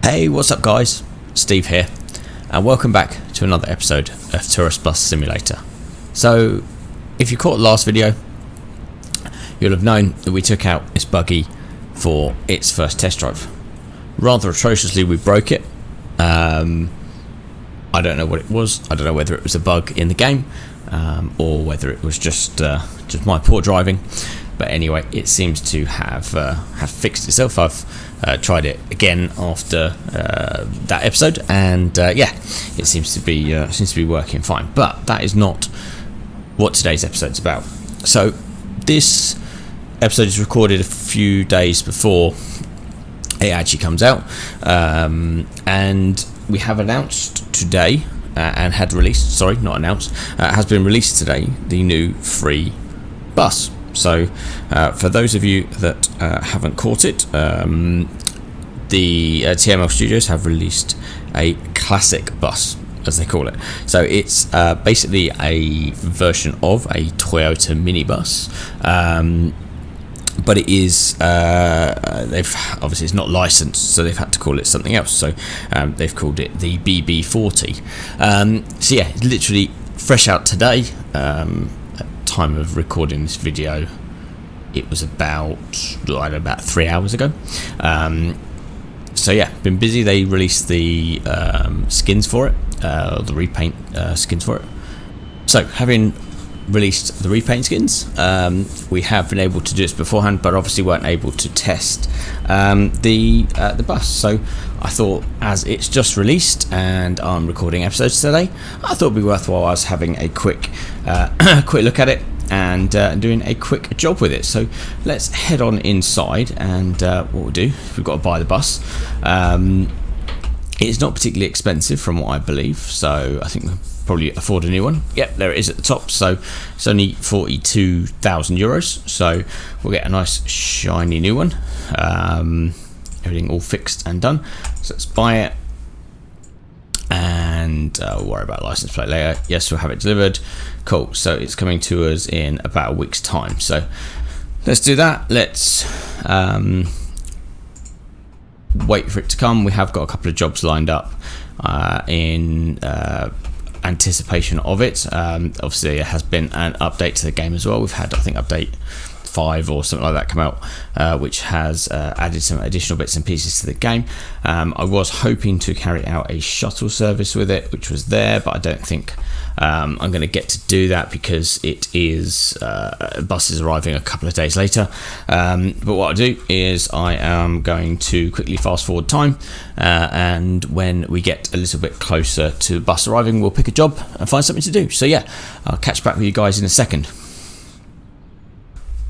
Hey, what's up guys? Steve here, and welcome back to another episode of Tourist Bus Simulator. So, if you caught the last video, you'll have known that we took out this buggy for its first test drive. Rather atrociously, we broke it. I don't know what it was. I don't know whether it was a bug in the game, or whether it was just my poor driving. But anyway, it seems to have fixed itself. I've tried it again after that episode, and yeah, it seems to be working fine. But that is not what today's episode's about. So this episode is recorded a few days before it actually comes out, and we have announced today and had released. Sorry, not announced. Has been released today the new free bus. So, for those of you that haven't caught it, the tml-studios have released a classic bus, as they call it. So it's basically a version of a Toyota minibus, but it is they've obviously it's not licensed, so they've had to call it something else. So they've called it the BB40. So yeah, it's literally fresh out today. Time of recording this video, it was about 3 hours ago. So yeah, been busy. They released the skins for it, the repaint skins for it. So having released the repaint skins, we have been able to do this beforehand, but obviously weren't able to test the bus. So I thought, as it's just released and I'm recording episodes today, I thought it'd be worthwhile us having a quick look at it and doing a quick job with it. So let's head on inside, and what we'll do, we've got to buy the bus. It's not particularly expensive from what I believe, so I think we'll probably afford a new one. Yep, there it is at the top. So it's only 42,000 euros, so we'll get a nice shiny new one. Everything all fixed and done, so let's buy it, and we'll worry about license plate later. Yes, we'll have it delivered. Cool. So it's coming to us in about a week's time, so let's do that. Let's wait for it to come. We have got a couple of jobs lined up in anticipation of it. Obviously there has been an update to the game as well. We've had, I think, update 5 or something like that come out, which has added some additional bits and pieces to the game. I was hoping to carry out a shuttle service with it, which was there, but I don't think I'm going to get to do that because it is bus is arriving a couple of days later. But what I'll do is I am going to quickly fast forward time, and when we get a little bit closer to the bus arriving, we'll pick a job and find something to do. So yeah, I'll catch back with you guys in a second.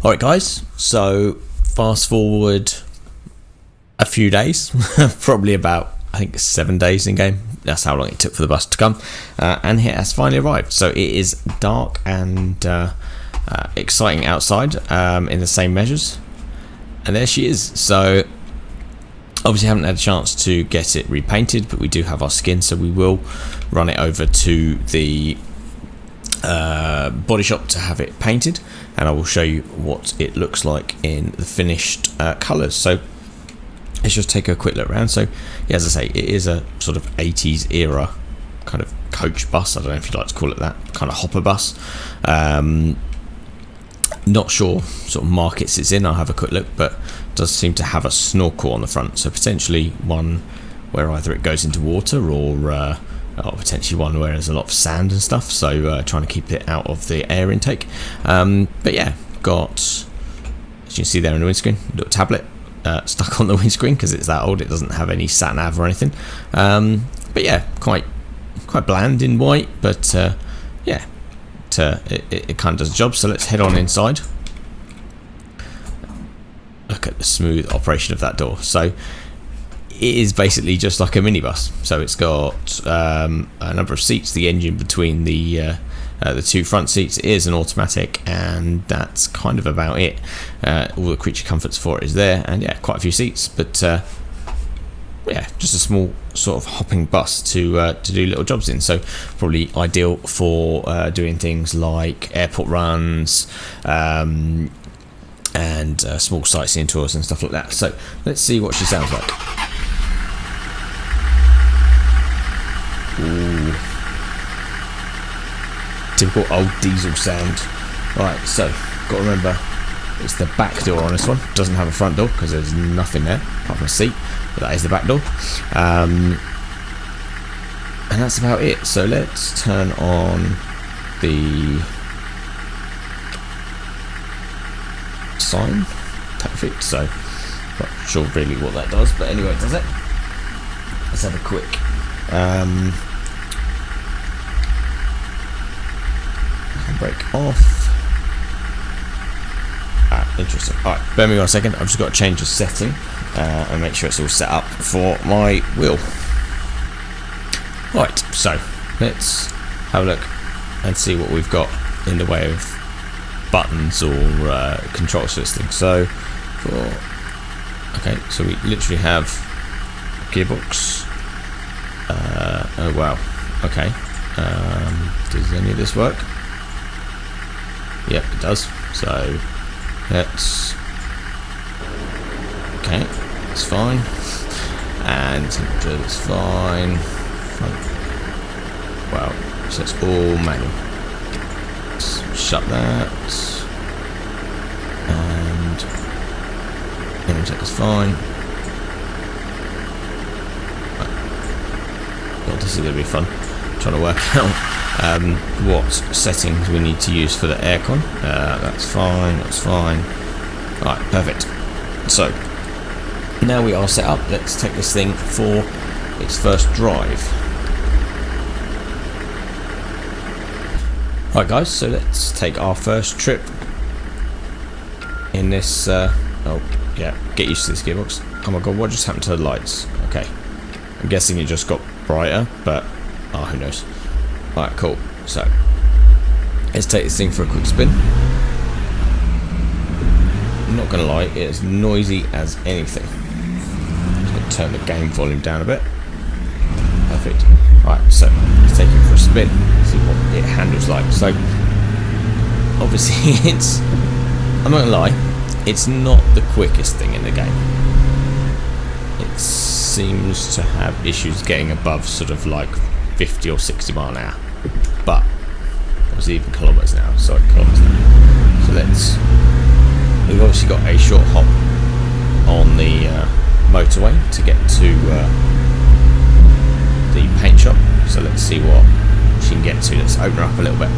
Alright guys, so fast forward a few days, probably about, I think, 7 days in game. That's how long it took for the bus to come, and it has finally arrived. So it is dark and exciting outside in the same measures, and there she is. So obviously haven't had a chance to get it repainted, but we do have our skin, so we will run it over to the body shop to have it painted, and I will show you what it looks like in the finished colours. So let's just take a quick look around. So yeah, as I say, it is a sort of 80s era kind of coach bus. I don't know if you'd like to call it that, kind of hopper bus. Not sure sort of markets it's in. I'll have a quick look, but it does seem to have a snorkel on the front, so potentially one where either it goes into water or potentially one where there's a lot of sand and stuff, so trying to keep it out of the air intake. But yeah, got, as you can see there in the windscreen, little tablet stuck on the windscreen because it's that old. It doesn't have any sat nav or anything. But yeah, quite bland in white, but yeah, it kind of does the job. So let's head on inside. Look at the smooth operation of that door. So it is basically just like a minibus. So it's got a number of seats, the engine between the two front seats. It is an automatic, and that's kind of about it. All the creature comforts for it is there, and yeah, quite a few seats, but yeah, just a small sort of hopping bus to do little jobs in. So probably ideal for doing things like airport runs, and small sightseeing tours and stuff like that. So let's see what she sounds like. typical old diesel sound. Right, so got to remember it's the back door on this one. Doesn't have a front door because there's nothing there apart from a seat, but that is the back door. And that's about it. So let's turn on the sign. Perfect. So not sure really what that does, but anyway it does it. Let's have a quick handbrake off. Interesting. Alright, bear me 1 second. I've just got to change the setting and make sure it's all set up for my wheel. Right, so let's have a look and see what we've got in the way of buttons or controls for this thing. So, okay, so we literally have a gearbox. Oh wow. Okay. Does any of this work? Yep, it does. So let's. Okay, it's fine. And temperature is fine. Wow, so it's all manual. Let's shut that. And engine check is fine. God, this is going to be fun. Trying to work out what settings we need to use for the aircon. That's fine. That's fine. Right, perfect. So now we are set up. Let's take this thing for its first drive. Right, guys. So let's take our first trip in this. Oh, yeah. Get used to this gearbox. Oh my god, what just happened to the lights? Okay, I'm guessing it just got brighter, but who knows. Alright, cool. So let's take this thing for a quick spin. I'm not gonna lie, it is noisy as anything. Just gonna turn the game volume down a bit. Perfect. Right, so let's take it for a spin, see what it handles like. So obviously it's, I'm not gonna lie, it's not the quickest thing in the game. It seems to have issues getting above sort of like 50 or 60 mile an hour, but obviously even kilometers an hour. Sorry, kilometers an hour. So we've obviously got a short hop on the motorway to get to the paint shop. So let's see what she can get to. Let's open her up a little bit.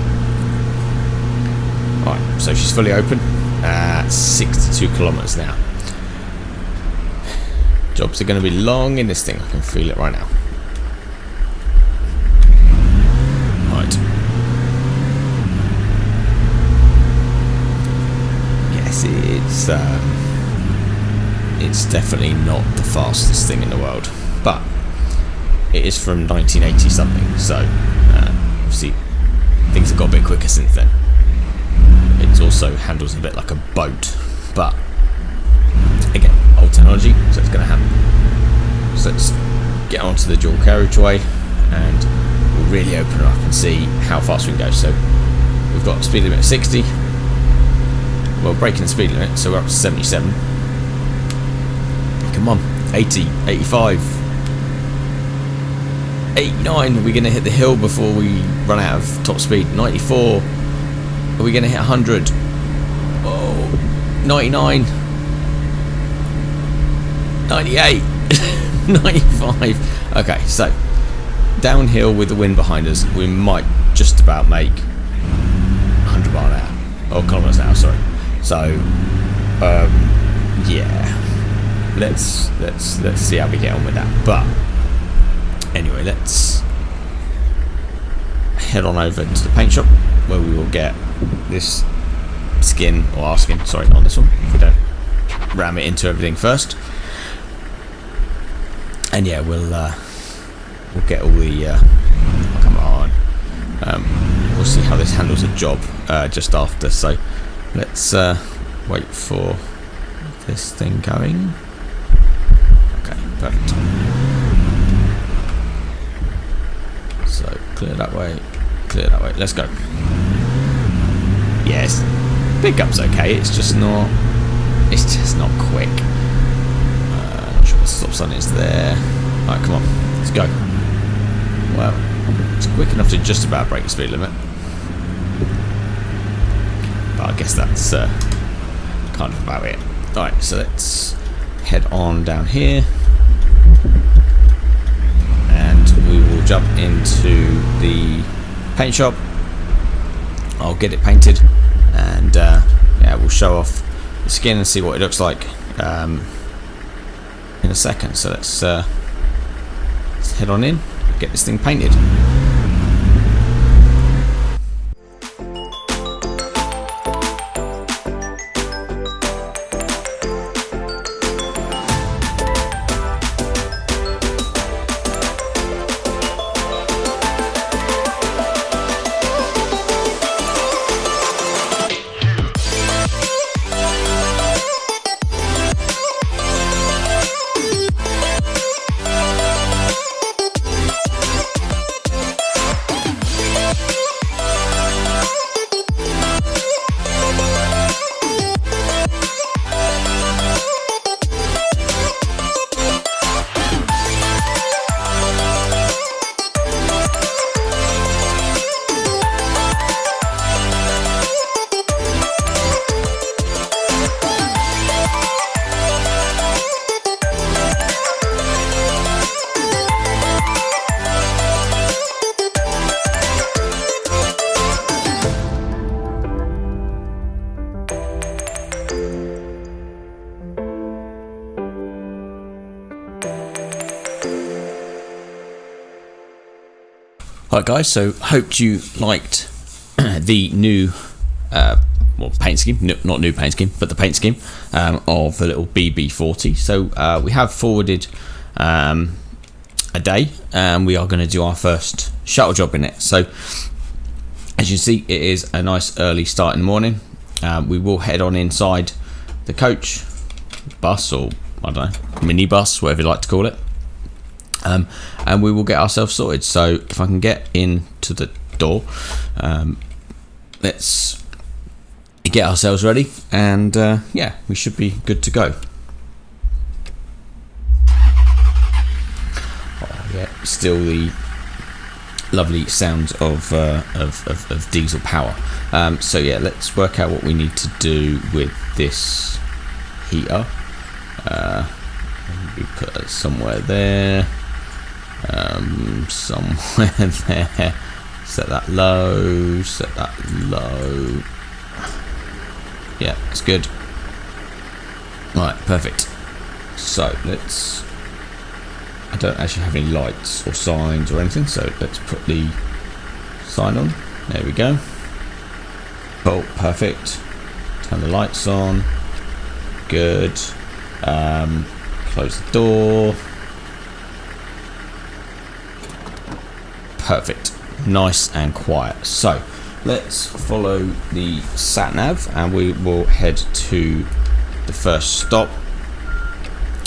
Alright, so she's fully open at 62 kilometers an hour. Jobs are going to be long in this thing. I can feel it right now. Right. Yes, it's definitely not the fastest thing in the world, but it is from 1980 something. So obviously things have got a bit quicker since then. It also handles a bit like a boat, but again, old technology, so it's going to happen. So let's get onto the dual carriageway and we'll really open it up and see how fast we can go. So we've got a speed limit of 60. Well, breaking the speed limit, so we're up to 77. Come on, 80, 85, 89. Are we going to hit the hill before we run out of top speed? 94. Are we going to hit 100? Oh, 99. 98. 95. Okay, so downhill with the wind behind us, we might just about make 100 mile an hour, or kilometers an hour, sorry. So yeah, let's see how we get on with that. But anyway, let's head on over to the paint shop where we will get this skin, or our skin, sorry, on this one, if we don't ram it into everything first. And yeah, we'll get all the come on. We'll see how this handles a job just after. So let's wait for this thing going. Okay, perfect. So clear that way, clear that way. Let's go. Yes, pickup's okay. It's just not quick. Not sure what the stop sign is there. Alright, come on, let's go. Well, it's quick enough to just about break the speed limit. I guess that's kind of about it. Alright, so let's head on down here, and we will jump into the paint shop. I'll get it painted, and yeah, we'll show off the skin and see what it looks like in a second. So let's head on in, get this thing painted. Alright guys, so hoped you liked the new paint scheme, not new paint scheme, but the paint scheme of the little BB40. So we have forwarded a day, and we are going to do our first shuttle job in it. So as you see, it is a nice early start in the morning. We will head on inside the coach, bus, or I don't know, minibus, whatever you like to call it. And we will get ourselves sorted. So if I can get into the door, let's get ourselves ready, and yeah, we should be good to go. Oh yeah, still the lovely sounds of diesel power. So yeah, let's work out what we need to do with this heater. We put it somewhere there. Somewhere there. Set that low. Set that low. Yeah, it's good. Right, perfect. So let's. I don't actually have any lights or signs or anything, so let's put the sign on. There we go. Oh, perfect. Turn the lights on. Good. Close the door. Perfect. Nice and quiet. So let's follow the sat nav, and we will head to the first stop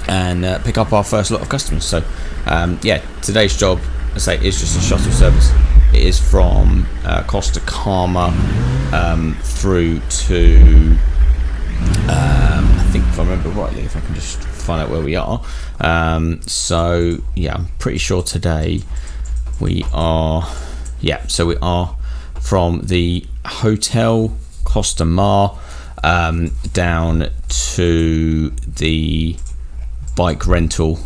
and pick up our first lot of customers. So yeah, today's job, I say, is just a shuttle service. It is from Costa Calma through to I think, if I remember rightly, if I can just find out where we are. So yeah, I'm pretty sure today we are, yeah, so we are from the Hotel Costa Mar down to the bike rental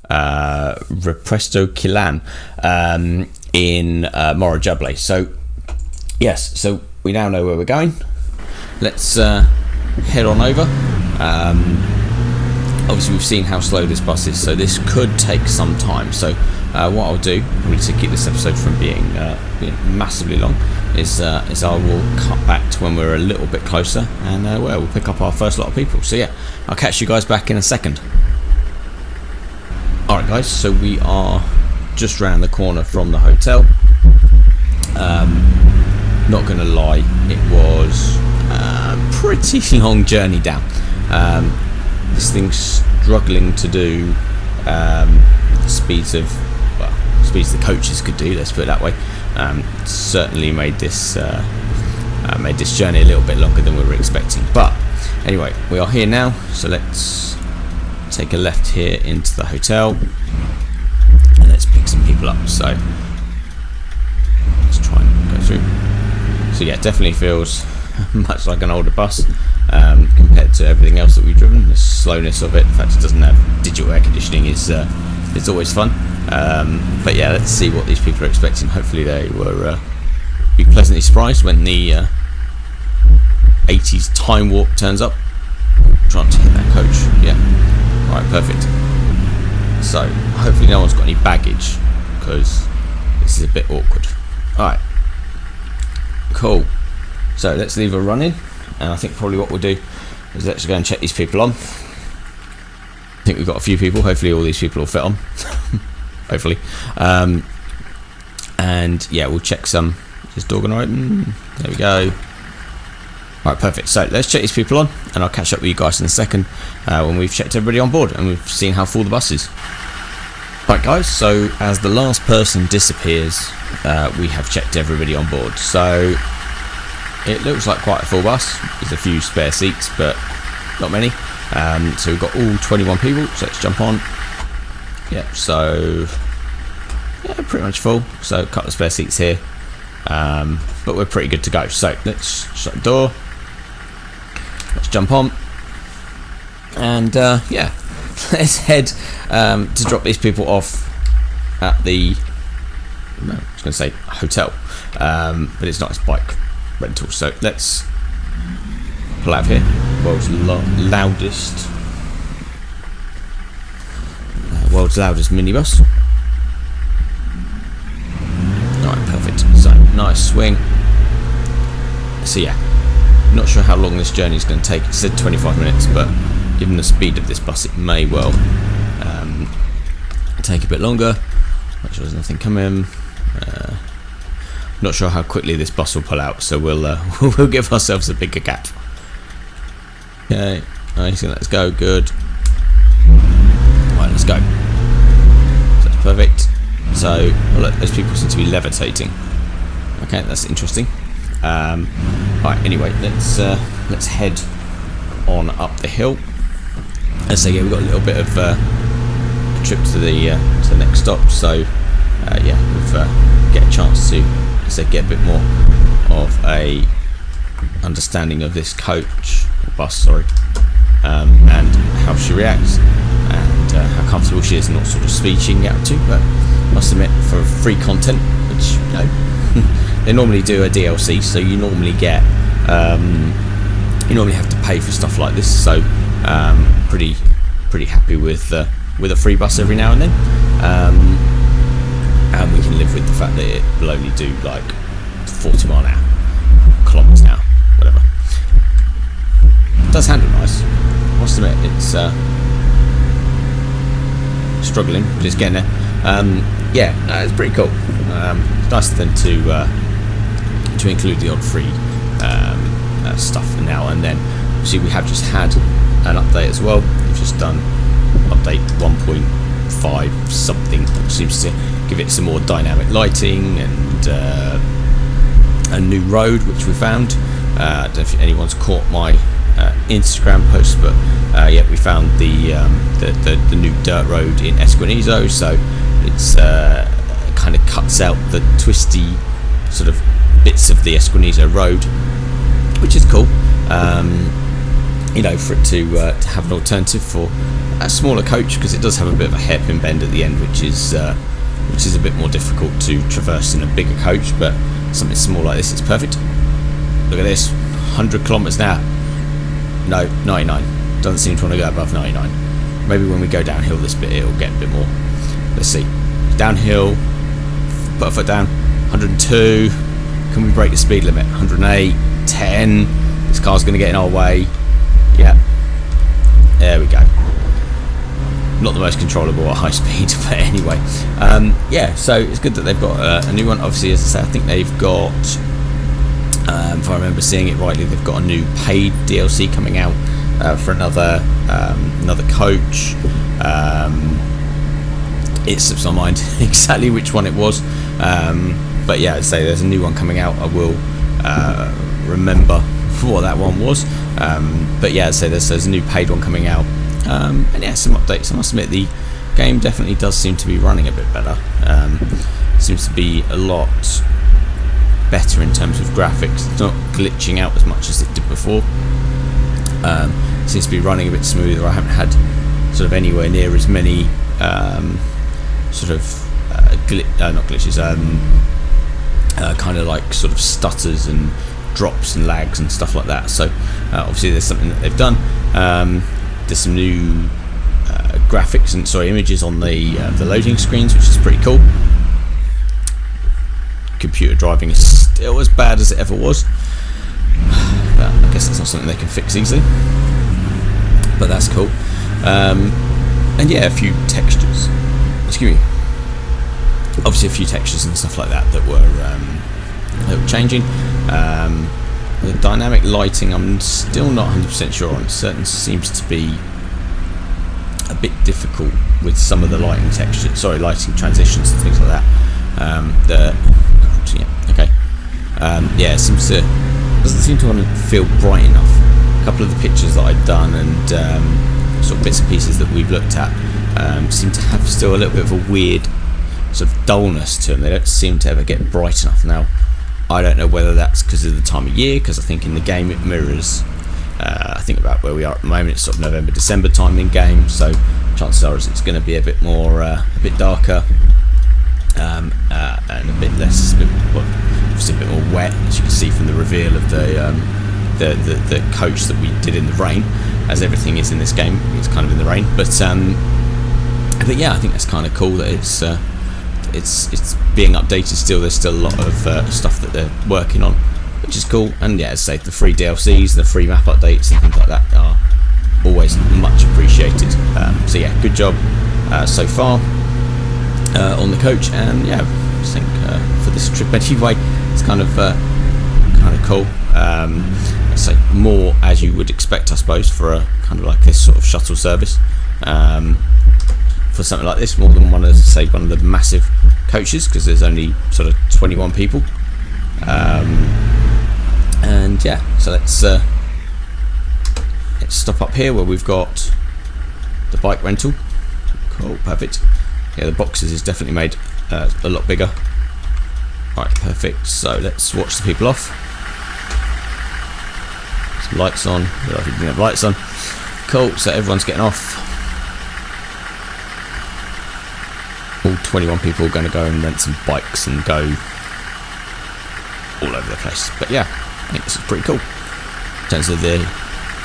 Represto Quilan in Morajable. So yes, so we now know where we're going. Let's head on over. Obviously we've seen how slow this bus is, so this could take some time. So what I'll do, really, to keep this episode from being massively long, is I will cut back to when we're a little bit closer, and we'll pick up our first lot of people. So yeah, I'll catch you guys back in a second. Alright guys, so we are just round the corner from the hotel. Not gonna lie, it was a pretty long journey down. This thing's struggling to do speeds the coaches could do, let's put it that way. Certainly made this journey a little bit longer than we were expecting, but anyway, we are here now, so let's take a left here into the hotel and let's pick some people up. So let's try and go through. So yeah, it definitely feels much like an older bus compared to everything else that we've driven. The slowness of it, the fact it doesn't have digital air conditioning is always fun. But yeah, let's see what these people are expecting. Hopefully they were be pleasantly surprised when the 80s time warp turns up. Trying to hit that coach. Yeah, right, perfect. So hopefully no one's got any baggage, because this is a bit awkward. Alright, cool. So let's leave her running, and I think probably what we'll do is let's go and check these people on. I think we've got a few people. Hopefully all these people will fit on. Hopefully. And yeah, we'll check some. Is this door gonna open? There we go. Right, perfect. So let's check these people on, and I'll catch up with you guys in a second when we've checked everybody on board and we've seen how full the bus is. Right guys, so as the last person disappears, we have checked everybody on board. So it looks like quite a full bus. There's a few spare seats, but not many. So we've got all 21 people, so let's jump on. Yeah, so yeah, pretty much full. So a couple of spare seats here, but we're pretty good to go. So let's shut the door. Let's jump on, and yeah, let's head to drop these people off at the, no, I was going to say hotel, but it's not, it's bike rental. So let's pull out of here. World's loudest minibus. Alright, perfect. So nice swing. So yeah, not sure how long this journey is going to take. It said 25 minutes, but given the speed of this bus, it may well take a bit longer. Make sure there's nothing coming. Not sure how quickly this bus will pull out, so we'll give ourselves a bigger gap. Okay, nice, let's go. Good. Right, let's go. So that's perfect. So, well, look, those people seem to be levitating. Okay, that's interesting. Right, anyway, let's head on up the hill. Let's say, yeah, we've got a little bit of a trip to the next stop. So, yeah, we've get a chance to, say, get a bit more of a understanding of this coach or bus, sorry, and how she reacts, and how comfortable she is, and what sort of speed she can get up to. But must admit, for free content, which, you know, they normally do a DLC, so you normally get you normally have to pay for stuff like this. So pretty happy with a free bus every now and then, and we can live with the fact that it will only do like 40 mile an hour, kilometers an hour, whatever. It does handle nice. Must admit, it's struggling, but it's getting there. Yeah, it's pretty cool. It's nice then to include the odd free stuff now and then. See, we have just had an update as well. We've just done update 1.5 something, which seems to give it some more dynamic lighting and a new road which we found. I don't know if anyone's caught my Instagram post, but yeah, we found the new dirt road in Esquinizo. So it's kind of cuts out the twisty sort of bits of the Esquinizo road, which is cool. You know, for it to have an alternative for a smaller coach, because it does have a bit of a hairpin bend at the end, which is a bit more difficult to traverse in a bigger coach. But something small like this is perfect. Look at this, 100 kilometers an hour. No, 99. Doesn't seem to want to go above 99. Maybe when we go downhill this bit, it'll get a bit more. Let's see. Downhill, put a foot down. 102. Can we break the speed limit? 108. 10. This car's going to get in our way. Yeah. There we go. Not the most controllable at high speed, but anyway. Yeah, so it's good that they've got a new one. Obviously, as I say, I think they've got, if I remember seeing it rightly, they've got a new paid DLC coming out for another coach. It slips my mind exactly which one it was, but yeah, I'd say there's a new one coming out. I will remember what that one was, but yeah, I'd say there's a new paid one coming out, and yeah, some updates. I must admit, the game definitely does seem to be running a bit better. Seems to be a lot better in terms of graphics. It's not glitching out as much as it did before. Seems to be running a bit smoother. I haven't had sort of anywhere near as many sort of not glitches, kind of like sort of stutters and drops and lags and stuff like that. So obviously there's something that they've done. There's some new graphics and images on the loading screens, which is pretty cool. Computer driving is still as bad as it ever was, but I guess it's not something they can fix easily, but that's cool. And yeah, a few textures, excuse me, obviously a few textures and stuff like that that were changing. The dynamic lighting I'm still not 100% sure on. It certainly seems to be a bit difficult with some of the lighting textures, lighting transitions and things like that. It seems to doesn't seem to want to feel bright enough. A couple of the pictures that I've done and sort of bits and pieces that we've looked at seem to have still a little bit of a weird sort of dullness to them. They don't seem to ever get bright enough. Now, I don't know whether that's because of the time of year, because I think in the game it mirrors I think about where we are at the moment. It's sort of November, December time in game, so chances are it's going to be a bit more, a bit darker, and a bit less, obviously a bit more wet, as you can see from the reveal of the coach that we did in the rain, as everything is in this game. It's kind of in the rain, but yeah, I think that's kind of cool that it's being updated still. There's still a lot of stuff that they're working on, which is cool. And yeah, as I say, the free DLCs, the free map updates and things like that are always much appreciated. So yeah, good job so far on the coach. And yeah, I think for this trip anyway, it's kind of cool. I'd say more as you would expect, I suppose, for a kind of like this sort of shuttle service. For something like this, more than one of the massive coaches, because there's only sort of 21 people. And yeah, so let's stop up here where we've got the bike rental. Cool, perfect. Yeah, the boxes is definitely made a lot bigger. Right, perfect. So let's watch the people off. Some lights on. I didn't have lights on. Cool. So everyone's getting off. All 21 people are going to go and rent some bikes and go all over the place. But yeah, I think this is pretty cool in terms of the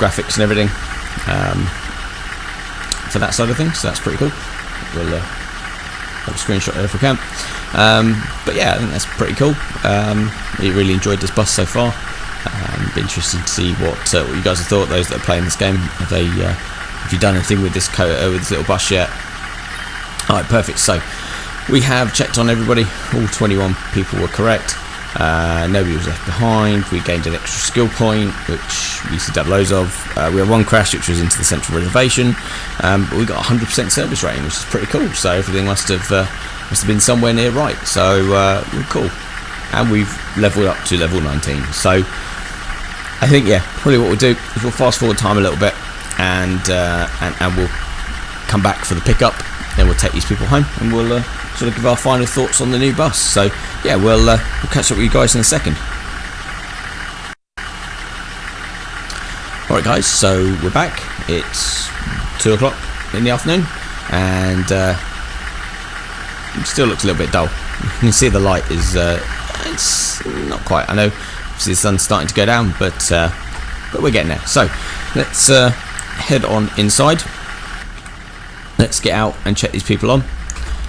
graphics and everything for that side of things. So that's pretty cool. We'll have a screenshot there if we can. But yeah, I think that's pretty cool. We really enjoyed this bus so far. Be interested to see what you guys have thought. Those that are playing this game, have you done anything with this little bus yet? Alright, perfect. So we have checked on everybody. All 21 people were correct. Nobody was left behind. We gained an extra skill point, which we used to have loads of. We had one crash, which was into the central reservation, but we got 100% service rating, which is pretty cool. So everything must have been somewhere near right. So we're cool, and we've leveled up to level 19. So I think probably what we'll do is we'll fast forward time a little bit, and we'll come back for the pickup. Then we'll take these people home, and we'll sort of give our final thoughts on the new bus. So yeah, we'll catch up with you guys in a second. Alright guys, so we're back. It's 2 o'clock in the afternoon, and it still looks a little bit dull. You can see the light is it's not quite, I know obviously the sun's starting to go down, but we're getting there. So let's head on inside. Let's get out and check these people on.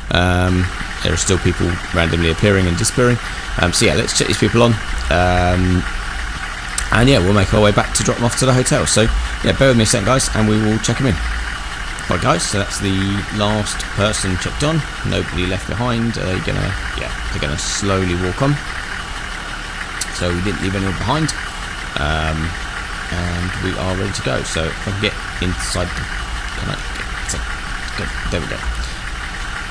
There are still people randomly appearing and disappearing. So yeah, let's check these people on. And yeah, we'll make our way back to drop them off to the hotel. So yeah, bear with me a second guys, and we will check them in. Right guys, so that's the last person checked on. Nobody left behind. They're gonna slowly walk on. So we didn't leave anyone behind. And we are ready to go. So if I can get inside good, there we go.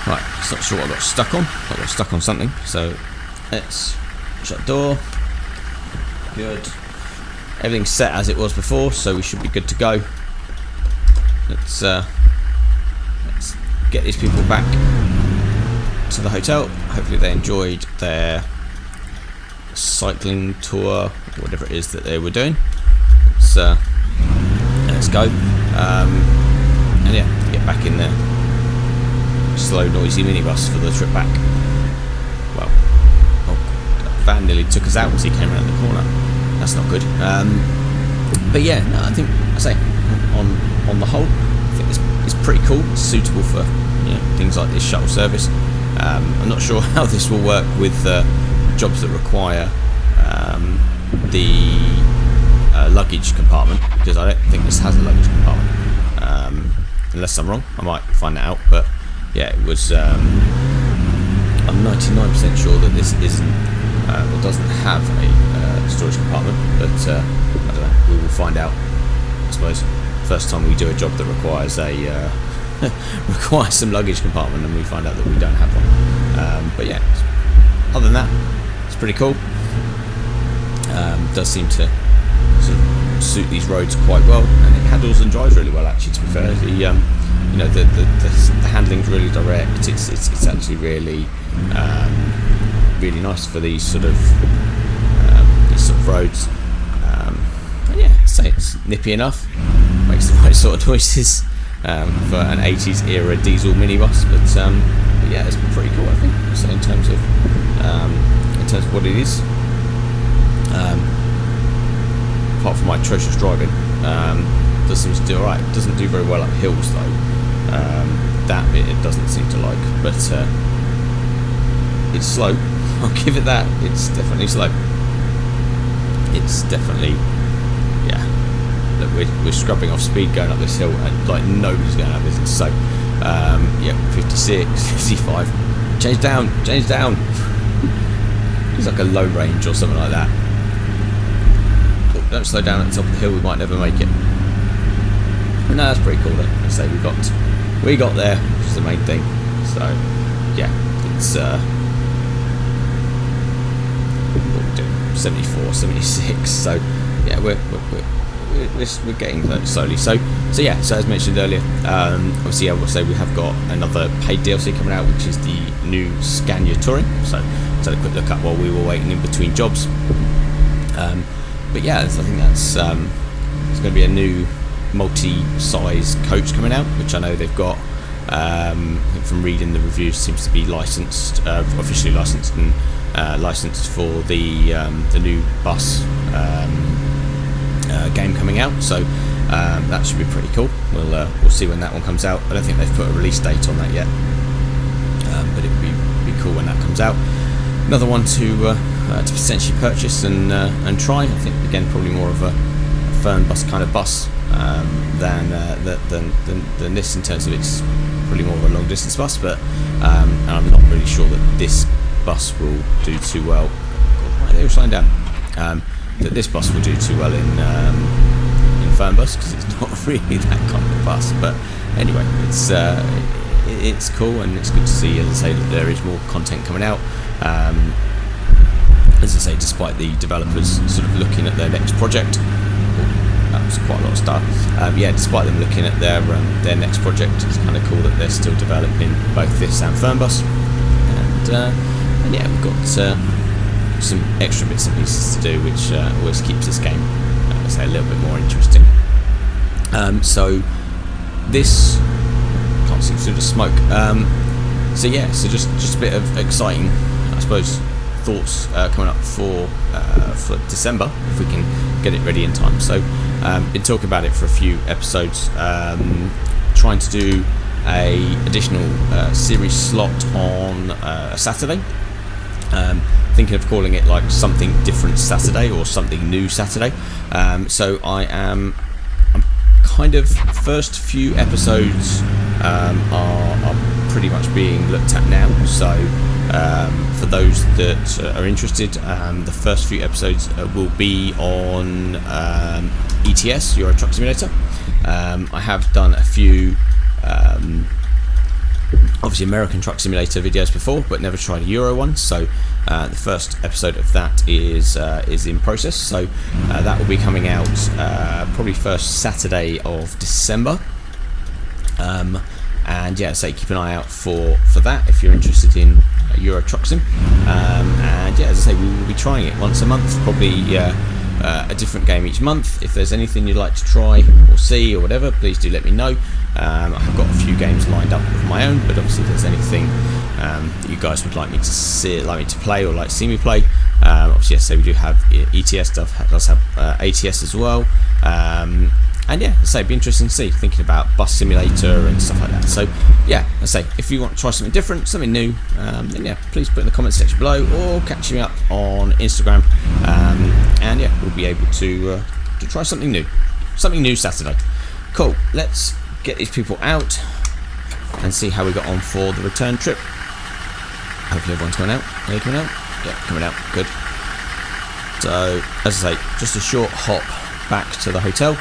Right, just not sure what I got stuck on. I got stuck on something, so let's shut the door. Good. Everything's set as it was before, so we should be good to go. Let's get these people back to the hotel. Hopefully they enjoyed their cycling tour, whatever it is that they were doing. Let's go. And yeah, get back in there. Slow, noisy minibus for the trip back. Well, that van nearly took us out as he came around the corner. That's not good. But yeah, no, I think on the whole, I think it's pretty cool. It's suitable for things like this shuttle service. I'm not sure how this will work with jobs that require the luggage compartment, because I don't think this has a luggage compartment. Unless I'm wrong, I might find that out. But yeah, it was. I'm 99% sure that this isn't or doesn't have a storage compartment, but I don't know. We will find out. I suppose first time we do a job that requires requires some luggage compartment, and we find out that we don't have one. But yeah, other than that, it's pretty cool. Does seem to sort of suit these roads quite well, and it handles and drives really well. Actually, to be fair, the handling's really direct. It's actually really really nice for these sort of roads. But yeah, say it's nippy enough, makes the right sort of noises for an 80s era diesel minibus. But yeah, it's pretty cool, I think. So in terms of what it is, apart from my atrocious driving, does seem to do alright. It doesn't do very well up hills though. That bit it doesn't seem to like, but it's slow. I'll give it that. It's definitely slow. It's definitely, yeah. Look, we're scrubbing off speed going up this hill, and like nobody's going out of business. So yeah, 56, 55. Change down. It's like a low range or something like that. Don't slow down at the top of the hill, we might never make it. But no, that's pretty cool though. I say we got there, which is the main thing. So yeah, it's what we're doing, 74, 76. So yeah, we're getting there slowly. So yeah, so as mentioned earlier, obviously I will say we have got another paid DLC coming out, which is the new Scania Touring. So let's have a quick look at while we were waiting in between jobs. But yeah, I think that's there's going to be a new multi-size coach coming out, which I know they've got. I think from reading the reviews, seems to be licensed, officially licensed, and licensed for the new bus game coming out. So that should be pretty cool. We'll see when that one comes out. I don't think they've put a release date on that yet, but it would be cool when that comes out. Another one to potentially purchase and try. I think again probably more of a fern bus kind of bus than this, in terms of it's probably more of a long distance bus. But and I'm not really sure that this bus will do too well. God, why are they all slowing down? That this bus will do too well in fern bus, because it's not really that kind of bus. But anyway, it's cool, and it's good to see, as I say, that there is more content coming out. As I say, despite the developers sort of looking at their next project, that was quite a lot of stuff. Yeah, despite them looking at their next project, it's kind of cool that they're still developing both this and Fernbus. And yeah, we've got some extra bits and pieces to do, which always keeps this game, let's say, a little bit more interesting. So this can't see through the smoke. So yeah, so just a bit of exciting, I suppose, thoughts coming up for December, if we can get it ready in time. So been talking about it for a few episodes, trying to do a additional series slot on a Saturday, thinking of calling it like something different Saturday or something new Saturday. So I'm kind of, first few episodes are pretty much being looked at now. So for those that are interested, the first few episodes will be on ETS, Euro Truck Simulator. I have done a few obviously American Truck Simulator videos before, but never tried a Euro one. So the first episode of that is in process. So that will be coming out probably first Saturday of December. and yeah, say keep an eye out for that if you're interested in Euro Truck Sim. And yeah, as I say, we will be trying it once a month, probably a different game each month. If there's anything you'd like to try or see or whatever, please do let me know. I've got a few games lined up of my own, but obviously if there's anything that you guys would like me to see, like me to play, or like to see me play, obviously yes, so we do have ETS stuff, does have ATS as well, and yeah, so it'd be interesting to see, thinking about bus simulator and stuff like that. So yeah, I say if you want to try something different, something new, then yeah, please put in the comments section below, or catch me up on Instagram, and yeah, we'll be able to try something new Saturday. Cool, let's get these people out and see how we got on for the return trip. Hopefully everyone's coming out. Are they coming out? Yeah, coming out. Good. So, as I say, just a short hop back to the hotel.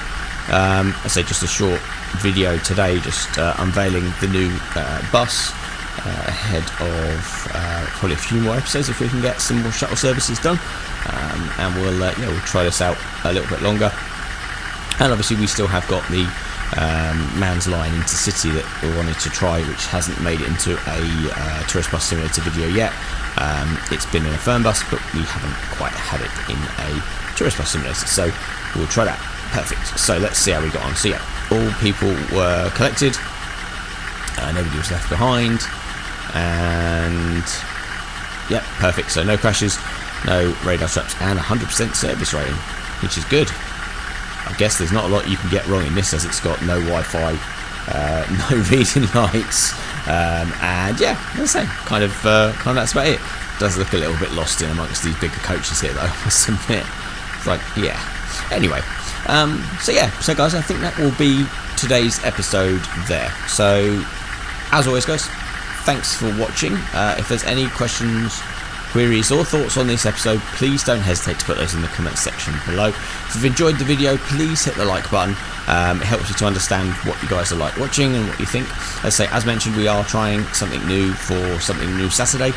I say just a short video today, just unveiling the new bus ahead of probably a few more episodes if we can get some more shuttle services done. And we'll try this out a little bit longer. And obviously we still have got the Man's Line Intercity that we wanted to try, which hasn't made it into a Tourist Bus Simulator video yet. It's been in a firm bus, but we haven't quite had it in a Tourist Bus Simulator, so we'll try that. Perfect. So let's see how we got on. So yeah, all people were collected, nobody was left behind, and yeah, perfect. So no crashes, no radar traps, and 100% service rating, which is good. I guess there's not a lot you can get wrong in this, as it's got no Wi-Fi, no reading lights, and yeah, let's say kind of that's about it. Does look a little bit lost in amongst these bigger coaches here, though, I must admit. It's like, yeah. Anyway, so guys, I think that will be today's episode there. So as always, guys, thanks for watching. If there's any questions, queries or thoughts on this episode, please don't hesitate to put those in the comments section below. If you've enjoyed the video, please hit the like button. It helps me to understand what you guys are like watching and what you think. As mentioned, we are trying something new for something new Saturday.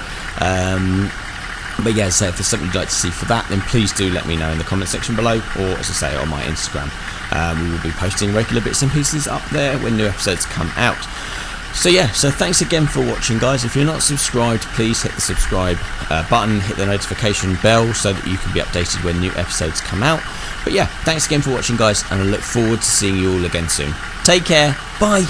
But yeah, so if there's something you'd like to see for that, then please do let me know in the comment section below, or as I say, on my Instagram. We will be posting regular bits and pieces up there when new episodes come out. So yeah, so thanks again for watching, guys. If you're not subscribed, please hit the subscribe button, hit the notification bell so that you can be updated when new episodes come out. But yeah, thanks again for watching, guys, and I look forward to seeing you all again soon. Take care, bye!